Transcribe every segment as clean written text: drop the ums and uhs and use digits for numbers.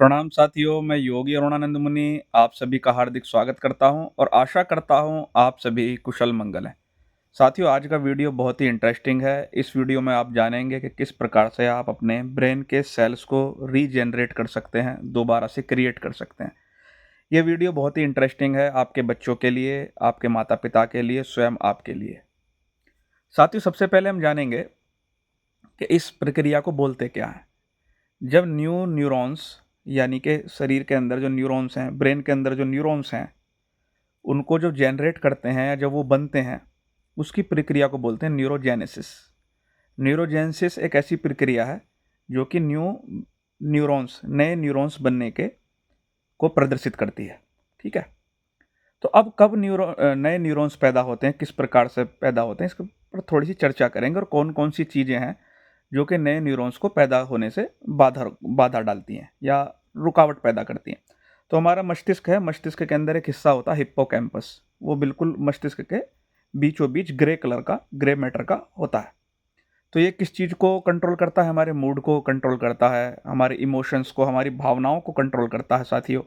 प्रणाम साथियों, मैं योगी अरुणानंद मुनि आप सभी का हार्दिक स्वागत करता हूं और आशा करता हूं आप सभी कुशल मंगल हैं। साथियों, आज का वीडियो बहुत ही इंटरेस्टिंग है। इस वीडियो में आप जानेंगे कि किस प्रकार से आप अपने ब्रेन के सेल्स को रीजनरेट कर सकते हैं, दोबारा से क्रिएट कर सकते हैं। ये वीडियो बहुत ही इंटरेस्टिंग है आपके बच्चों के लिए, आपके माता पिता के लिए, स्वयं आपके लिए। साथियों, सबसे पहले हम जानेंगे कि इस प्रक्रिया को बोलते क्या है। जब न्यूरॉन्स यानी कि शरीर के अंदर जो न्यूरॉन्स हैं, ब्रेन के अंदर जो न्यूरॉन्स हैं, उनको जो जनरेट करते हैं या जब वो बनते हैं, उसकी प्रक्रिया को बोलते हैं न्यूरोजेनेसिस। न्यूरोजेनेसिस एक ऐसी प्रक्रिया है जो कि नए न्यूरॉन्स बनने के को प्रदर्शित करती है। ठीक है। तो अब कब नए न्यूरॉन्स पैदा होते हैं, किस प्रकार से पैदा होते हैं, इसके पर थोड़ी सी चर्चा करेंगे और कौन कौन सी चीज़ें हैं जो कि नए न्यूरॉन्स को पैदा होने से बाधा बाधा डालती हैं या रुकावट पैदा करती हैं। तो हमारा मस्तिष्क है, मस्तिष्क के अंदर एक हिस्सा होता है हिप्पोकैम्पस। वो बिल्कुल मस्तिष्क के बीचों बीच ग्रे मैटर का होता है। तो ये किस चीज़ को कंट्रोल करता है? हमारे मूड को कंट्रोल करता है, हमारे इमोशंस को, हमारी भावनाओं को कंट्रोल करता है साथियों।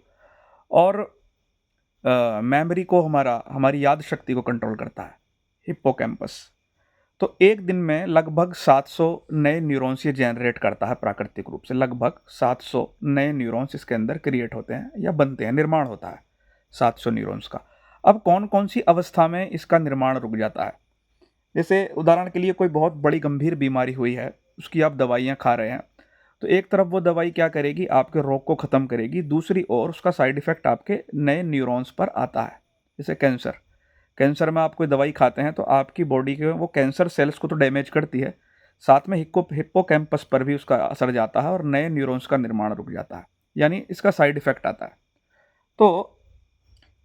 और मेमोरी को, हमारी याद शक्ति को कंट्रोल करता है हिप्पोकैम्पस। तो एक दिन में लगभग 700 नए न्यूरॉन्स ये जनरेट करता है। प्राकृतिक रूप से लगभग 700 नए न्यूरॉन्स इसके अंदर क्रिएट होते हैं या बनते हैं, निर्माण होता है 700 न्यूरॉन्स का। अब कौन कौन सी अवस्था में इसका निर्माण रुक जाता है? जैसे उदाहरण के लिए कोई बहुत बड़ी गंभीर बीमारी हुई है, उसकी आप दवाइयाँ खा रहे हैं, तो एक तरफ वो दवाई क्या करेगी, आपके रोग को ख़त्म करेगी, दूसरी ओर उसका साइड इफ़ेक्ट आपके नए न्यूरॉन्स पर आता है। जैसे कैंसर में आप कोई दवाई खाते हैं तो आपकी बॉडी के वो कैंसर सेल्स को तो डैमेज करती है, साथ में हिप्पोकैम्पस पर भी उसका असर जाता है और नए न्यूरॉन्स का निर्माण रुक जाता है, यानी इसका साइड इफ़ेक्ट आता है। तो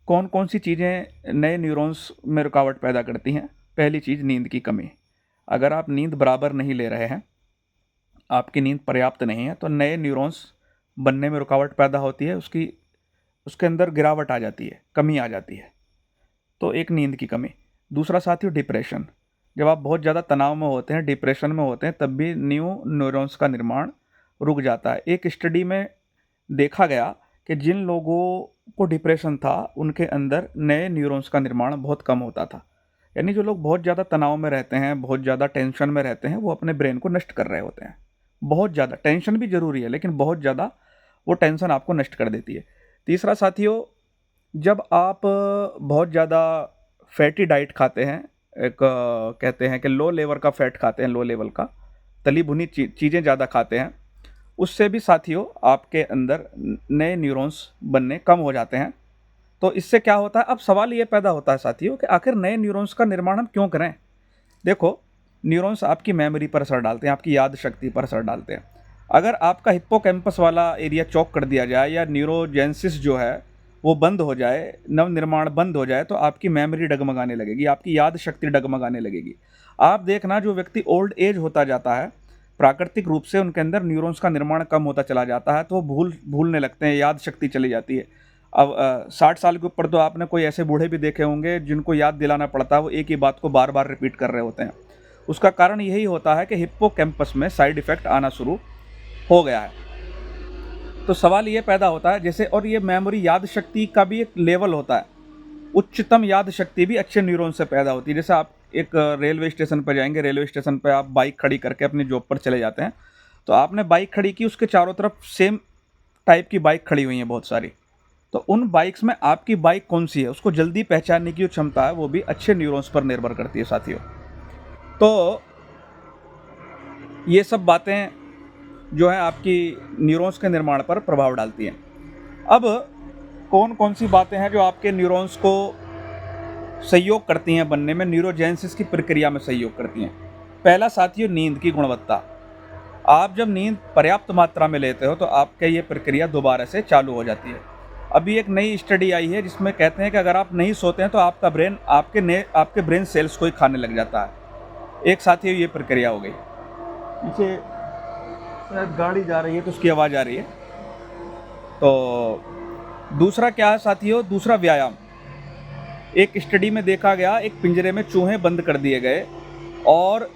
कौन कौन सी चीज़ें नए न्यूरॉन्स में रुकावट पैदा करती हैं? पहली चीज़, नींद की कमी। अगर आप नींद बराबर नहीं ले रहे हैं, आपकी नींद पर्याप्त नहीं है, तो नए न्यूरॉन्स बनने में रुकावट पैदा होती है, उसके अंदर गिरावट आ जाती है, कमी आ जाती है। तो एक नींद की कमी। दूसरा साथियों, डिप्रेशन। जब आप बहुत ज़्यादा तनाव में होते हैं, डिप्रेशन में होते हैं, तब भी न्यू न्यूरॉन्स का निर्माण रुक जाता है। एक स्टडी में देखा गया कि जिन लोगों को डिप्रेशन था, उनके अंदर नए न्यूरॉन्स का निर्माण बहुत कम होता था। यानी जो लोग बहुत ज़्यादा तनाव में रहते हैं, बहुत ज़्यादा टेंशन में रहते हैं, वो अपने ब्रेन को नष्ट कर रहे होते हैं। बहुत ज़्यादा टेंशन भी ज़रूरी है, लेकिन बहुत ज़्यादा वो टेंशन आपको नष्ट कर देती है। तीसरा साथियों, जब आप बहुत ज़्यादा फैटी डाइट खाते हैं, कहते हैं कि लो लेवल का फैट खाते हैं, लो लेवल का तली भुनी चीज़ें ज़्यादा खाते हैं, उससे भी साथियों आपके अंदर नए न्यूरॉन्स बनने कम हो जाते हैं। तो इससे क्या होता है? अब सवाल ये पैदा होता है साथियों कि आखिर नए न्यूरॉन्स का निर्माण हम क्यों करें? देखो, न्यूरॉन्स आपकी मेमोरी पर असर डालते हैं, आपकी याद शक्ति पर असर डालते हैं। अगर आपका हिप्पोकैम्पस वाला एरिया चॉक कर दिया जाए या न्यूरोजेनेसिस जो है वो बंद हो जाए, नवनिर्माण बंद हो जाए, तो आपकी मेमोरी डगमगाने लगेगी, आपकी याद शक्ति डगमगाने लगेगी। आप देखना, जो व्यक्ति ओल्ड एज होता जाता है, प्राकृतिक रूप से उनके अंदर न्यूरॉन्स का निर्माण कम होता चला जाता है, तो वो भूलने लगते हैं, याद शक्ति चली जाती है। अब 60 साल के ऊपर तो आपने कोई ऐसे बूढ़े भी देखे होंगे जिनको याद दिलाना पड़ता है, वो एक ही बात को बार बार रिपीट कर रहे होते हैं। उसका कारण यही होता है कि हिप्पोकैम्पस में साइड इफ़ेक्ट आना शुरू हो गया है। तो सवाल ये पैदा होता है, जैसे, और ये मेमोरी, याद शक्ति का भी एक लेवल होता है। उच्चतम याद शक्ति भी अच्छे न्यूरॉन से पैदा होती है। जैसे आप एक रेलवे स्टेशन पर जाएंगे, रेलवे स्टेशन पर आप बाइक खड़ी करके अपनी जॉब पर चले जाते हैं, तो आपने बाइक खड़ी की, उसके चारों तरफ सेम टाइप की बाइक खड़ी हुई हैं बहुत सारी, तो उन बाइक्स में आपकी बाइक कौन सी है, उसको जल्दी पहचानने की जो क्षमता है, वो भी अच्छे न्यूरॉन्स पर निर्भर करती है साथियों। तो ये सब बातें जो है आपकी न्यूरॉन्स के निर्माण पर प्रभाव डालती हैं। अब कौन कौन सी बातें हैं जो आपके न्यूरॉन्स को सहयोग करती हैं बनने में, न्यूरोजेनेसिस की प्रक्रिया में सहयोग करती हैं? पहला साथियों, नींद की गुणवत्ता। आप जब नींद पर्याप्त मात्रा में लेते हो तो आपके ये प्रक्रिया दोबारा से चालू हो जाती है। अभी एक नई स्टडी आई है जिसमें कहते हैं कि अगर आप नहीं सोते हैं तो आपका ब्रेन आपके ब्रेन सेल्स को ही खाने लग जाता है। एक साथियों, ये प्रक्रिया हो गई। पीछे शायद गाड़ी जा रही है तो उसकी आवाज़ आ रही है। तो दूसरा क्या है साथियों? दूसरा, व्यायाम। एक स्टडी में देखा गया, एक पिंजरे में चूहे बंद कर दिए गए और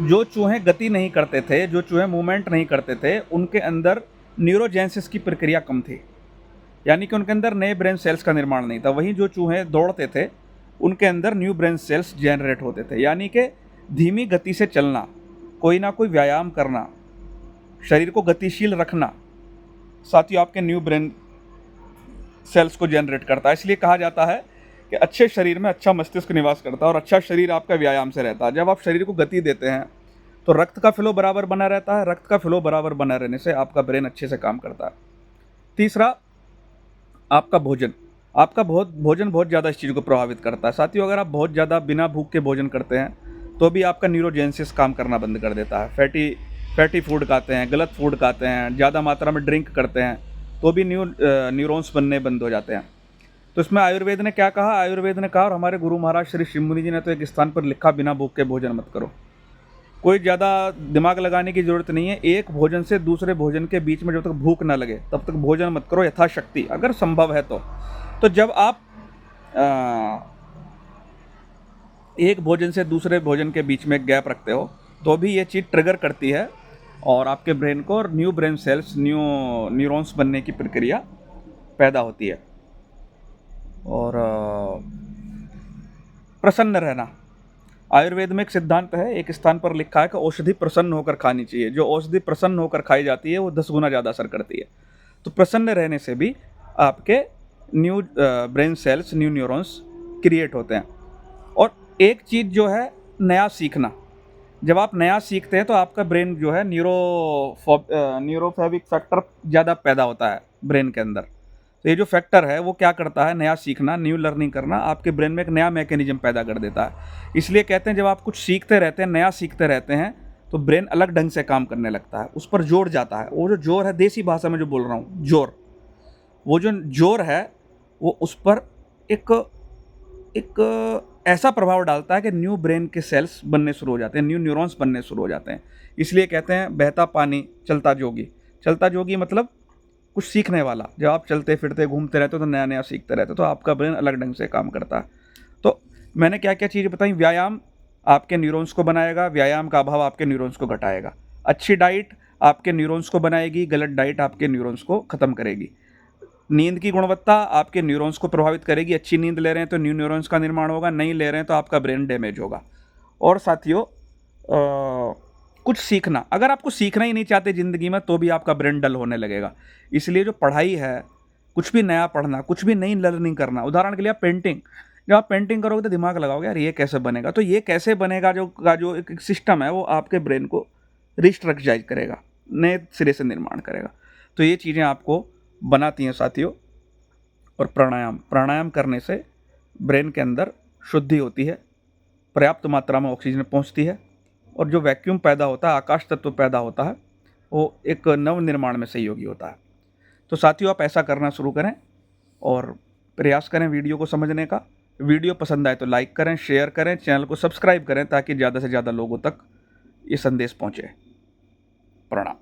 जो चूहे गति नहीं करते थे, जो चूहे मूवमेंट नहीं करते थे, उनके अंदर न्यूरोजेनेसिस की प्रक्रिया कम थी, यानी कि उनके अंदर नए ब्रेन सेल्स का निर्माण नहीं था। वहीं जो चूहे दौड़ते थे उनके अंदर न्यू ब्रेन सेल्स जनरेट होते थे, यानी कि धीमी गति से चलना, कोई ना कोई व्यायाम करना, शरीर को गतिशील रखना, साथियों आपके न्यू ब्रेन सेल्स को जनरेट करता है। इसलिए कहा जाता है कि अच्छे शरीर में अच्छा मस्तिष्क निवास करता है और अच्छा शरीर आपका व्यायाम से रहता है। जब आप शरीर को गति देते हैं तो रक्त का फ्लो बराबर बना रहता है। रक्त का फ्लो बराबर बना रहने से आपका ब्रेन अच्छे से काम करता है। तीसरा, आपका भोजन। आपका भोजन बहुत ज़्यादा इस चीज़ को प्रभावित करता है। साथियों अगर आप बहुत ज़्यादा बिना भूख के भोजन करते हैं तो भी आपका न्यूरोजेनेसिस काम करना बंद कर देता है। फैटी फूड खाते हैं, गलत फूड खाते हैं, ज़्यादा मात्रा में ड्रिंक करते हैं तो भी न्यूरॉन्स बनने बंद हो जाते हैं। तो इसमें आयुर्वेद ने क्या कहा? आयुर्वेद ने कहा, और हमारे गुरु महाराज श्री शिव मुनि जी ने तो एक स्थान पर लिखा, बिना भूख के भोजन मत करो। कोई ज़्यादा दिमाग लगाने की ज़रूरत नहीं है। एक भोजन से दूसरे भोजन के बीच में जब तक भूख ना लगे तब तक भोजन मत करो, यथाशक्ति अगर संभव है तो जब आप एक भोजन से दूसरे भोजन के बीच में गैप रखते हो तो भी ये चीज़ ट्रिगर करती है और आपके ब्रेन को और न्यू ब्रेन सेल्स, न्यूरॉन्स बनने की प्रक्रिया पैदा होती है। और प्रसन्न रहना, आयुर्वेद में एक सिद्धांत है, एक स्थान पर लिखा है कि औषधि प्रसन्न होकर खानी चाहिए। जो औषधि प्रसन्न होकर खाई जाती है वो 10 गुना ज़्यादा असर करती है। तो प्रसन्न रहने से भी आपके new brain cells, new neurons create होते हैं। और एक चीज़ जो है, नया सीखना। जब आप नया सीखते हैं तो आपका ब्रेन जो है न्यूरोफेबिक फैक्टर ज़्यादा पैदा होता है ब्रेन के अंदर। तो ये जो फैक्टर है वो क्या करता है, नया सीखना, न्यू लर्निंग करना, आपके ब्रेन में एक नया मैकेनिज्म पैदा कर देता है। इसलिए कहते हैं जब आप कुछ सीखते रहते हैं, नया सीखते रहते हैं, तो ब्रेन अलग ढंग से काम करने लगता है, उस पर जोर जाता है। वो जो जोर है, देसी भाषा में जो बोल रहा हूँ, जोर, वो जो जोर है वो उस पर एक ऐसा प्रभाव डालता है कि न्यू ब्रेन के सेल्स बनने शुरू हो जाते हैं, न्यू न्यूरॉन्स बनने शुरू हो जाते हैं। इसलिए कहते हैं बहता पानी चलता जोगी। चलता जोगी मतलब कुछ सीखने वाला। जब आप चलते फिरते घूमते रहते हो तो नया नया सीखते रहते हो, तो आपका ब्रेन अलग ढंग से काम करता है। तो मैंने क्या क्या चीज़ें बताई? व्यायाम आपके न्यूरॉन्स को बनाएगा, व्यायाम का अभाव आपके न्यूरॉन्स को घटाएगा। अच्छी डाइट आपके न्यूरॉन्स को बनाएगी, गलत डाइट आपके न्यूरॉन्स को ख़त्म करेगी। नींद की गुणवत्ता आपके न्यूरॉन्स को प्रभावित करेगी। अच्छी नींद ले रहे हैं तो न्यू न्यूरॉन्स का निर्माण होगा, नहीं ले रहे हैं तो आपका ब्रेन डैमेज होगा। और साथियों कुछ सीखना, अगर आपको सीखना ही नहीं चाहते ज़िंदगी में तो भी आपका ब्रेन डल होने लगेगा। इसलिए जो पढ़ाई है, कुछ भी नया पढ़ना, कुछ भी नई लर्निंग करना। उदाहरण के लिए आप पेंटिंग, जब आप पेंटिंग करोगे तो दिमाग लगाओगे यार ये कैसे बनेगा, तो ये कैसे बनेगा जो एक सिस्टम है वो आपके ब्रेन को रिस्ट्रक्चराइज करेगा, नए सिरे से निर्माण करेगा। तो ये चीज़ें आपको बनाती हैं साथियों। और प्राणायाम करने से ब्रेन के अंदर शुद्धि होती है, पर्याप्त मात्रा में ऑक्सीजन पहुंचती है और जो वैक्यूम पैदा होता है, आकाश तत्व पैदा होता है, वो एक नव निर्माण में सहयोगी होता है। तो साथियों आप ऐसा करना शुरू करें और प्रयास करें वीडियो को समझने का। वीडियो पसंद आए तो लाइक करें, शेयर करें, चैनल को सब्सक्राइब करें ताकि ज़्यादा से ज़्यादा लोगों तक ये संदेश पहुँचे। प्रणाम।